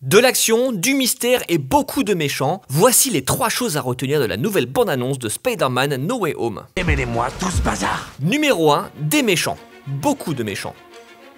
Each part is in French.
De l'action, du mystère et beaucoup de méchants, voici les 3 choses à retenir de la nouvelle bande-annonce de Spider-Man No Way Home. Aimez-les-moi, tout ce bazar. Numéro 1, des méchants. Beaucoup de méchants.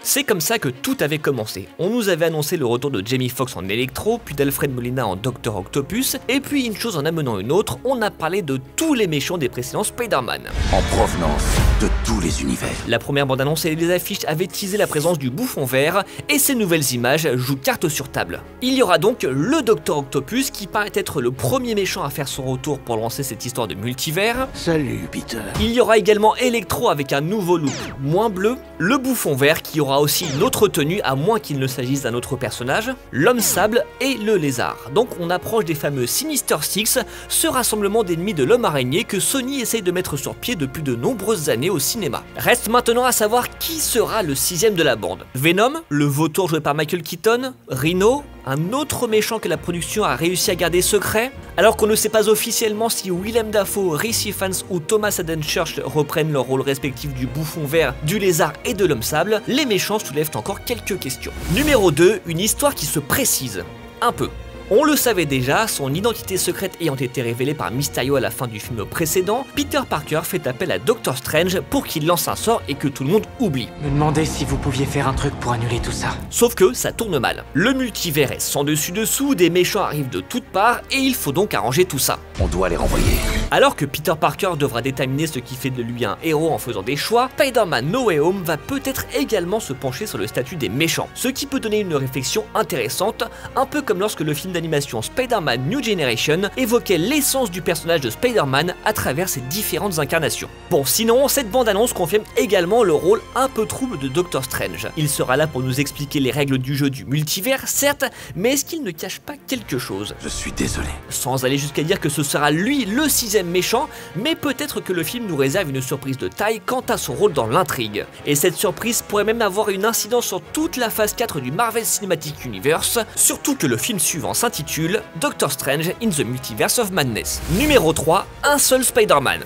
C'est comme ça que tout avait commencé. On nous avait annoncé le retour de Jamie Foxx en Electro, puis d'Alfred Molina en Dr Octopus, et puis une chose en amenant une autre, on a parlé de tous les méchants des précédents Spider-Man. En provenance de tous les univers. La première bande-annonce et les affiches avaient teasé la présence du bouffon vert, et ces nouvelles images jouent carte sur table. Il y aura donc le Dr Octopus qui paraît être le premier méchant à faire son retour pour lancer cette histoire de multivers. Salut Peter. Il y aura également Electro avec un nouveau look moins bleu, le bouffon vert qui aura aussi une autre tenue à moins qu'il ne s'agisse d'un autre personnage, l'homme sable et le lézard. Donc on approche des fameux Sinister Six, ce rassemblement d'ennemis de l'homme araignée que Sony essaye de mettre sur pied depuis de nombreuses années au cinéma. Reste maintenant à savoir qui sera le 6ème de la bande. Venom, le vautour joué par Michael Keaton, Rhino, un autre méchant que la production a réussi à garder secret, alors qu'on ne sait pas officiellement si Willem Dafoe, Rhys Ifans ou Thomas Haden Church reprennent leur rôle respectif du bouffon vert, du lézard et de l'homme sable, les méchants soulèvent encore quelques questions. Numéro 2, une histoire qui se précise. Un peu. On le savait déjà, son identité secrète ayant été révélée par Mysterio à la fin du film précédent, Peter Parker fait appel à Doctor Strange pour qu'il lance un sort et que tout le monde oublie. Me demandez si vous pouviez faire un truc pour annuler tout ça. Sauf que ça tourne mal. Le multivers est sans dessus dessous, des méchants arrivent de toutes parts et il faut donc arranger tout ça. On doit les renvoyer. Alors que Peter Parker devra déterminer ce qui fait de lui un héros en faisant des choix, Spider-Man No Way Home va peut-être également se pencher sur le statut des méchants, ce qui peut donner une réflexion intéressante, un peu comme lorsque le film d'animation Spider-Man New Generation évoquait l'essence du personnage de Spider-Man à travers ses différentes incarnations. Bon, sinon, cette bande-annonce confirme également le rôle un peu trouble de Doctor Strange. Il sera là pour nous expliquer les règles du jeu du multivers, certes, mais est-ce qu'il ne cache pas quelque chose? Je suis désolé. Sans aller jusqu'à dire que ce sera lui le 6ème méchant, mais peut-être que le film nous réserve une surprise de taille quant à son rôle dans l'intrigue. Et cette surprise pourrait même avoir une incidence sur toute la phase 4 du Marvel Cinematic Universe, surtout que le film suivant s'intitule Doctor Strange in the Multiverse of Madness. Numéro 3, un seul Spider-Man.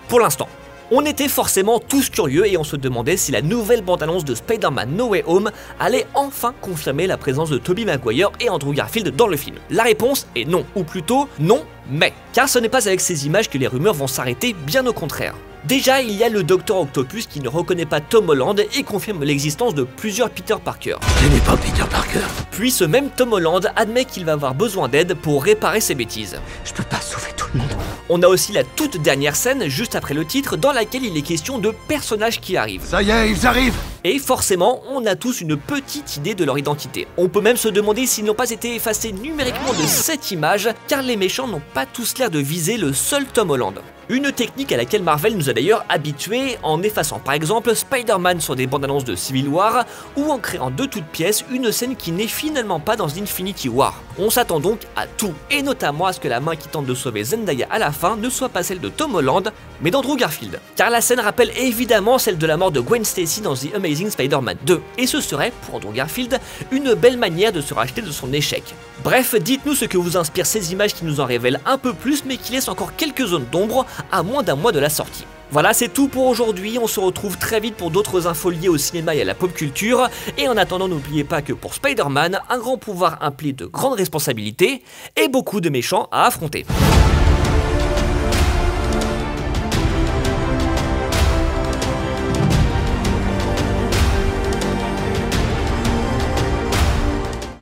Pour l'instant. On était forcément tous curieux et on se demandait si la nouvelle bande-annonce de Spider-Man No Way Home allait enfin confirmer la présence de Tobey Maguire et Andrew Garfield dans le film. La réponse est non, ou plutôt non, mais. Car ce n'est pas avec ces images que les rumeurs vont s'arrêter, bien au contraire. Déjà, il y a le Dr Octopus qui ne reconnaît pas Tom Holland et confirme l'existence de plusieurs Peter Parker. Je n'ai pas Peter Parker. Puis ce même Tom Holland admet qu'il va avoir besoin d'aide pour réparer ses bêtises. Je peux pas sauver tout le monde. On a aussi la toute dernière scène, juste après le titre, dans laquelle il est question de personnages qui arrivent. Ça y est, ils arrivent. Et forcément, on a tous une petite idée de leur identité. On peut même se demander s'ils n'ont pas été effacés numériquement de cette image, car les méchants n'ont pas tous l'air de viser le seul Tom Holland. Une technique à laquelle Marvel nous a d'ailleurs habitués en effaçant par exemple Spider-Man sur des bandes annonces de Civil War ou en créant de toutes pièces une scène qui n'est finalement pas dans Infinity War. On s'attend donc à tout, et notamment à ce que la main qui tente de sauver Zendaya à la fin ne soit pas celle de Tom Holland, mais d'Andrew Garfield. Car la scène rappelle évidemment celle de la mort de Gwen Stacy dans The Amazing Spider-Man 2, et ce serait, pour Andrew Garfield, une belle manière de se racheter de son échec. Bref, dites-nous ce que vous inspire ces images qui nous en révèlent un peu plus, mais qui laissent encore quelques zones d'ombre à moins d'un mois de la sortie. Voilà, c'est tout pour aujourd'hui, on se retrouve très vite pour d'autres infos liées au cinéma et à la pop culture, et en attendant n'oubliez pas que pour Spider-Man, un grand pouvoir implique de grandes responsabilités, et beaucoup de méchants à affronter.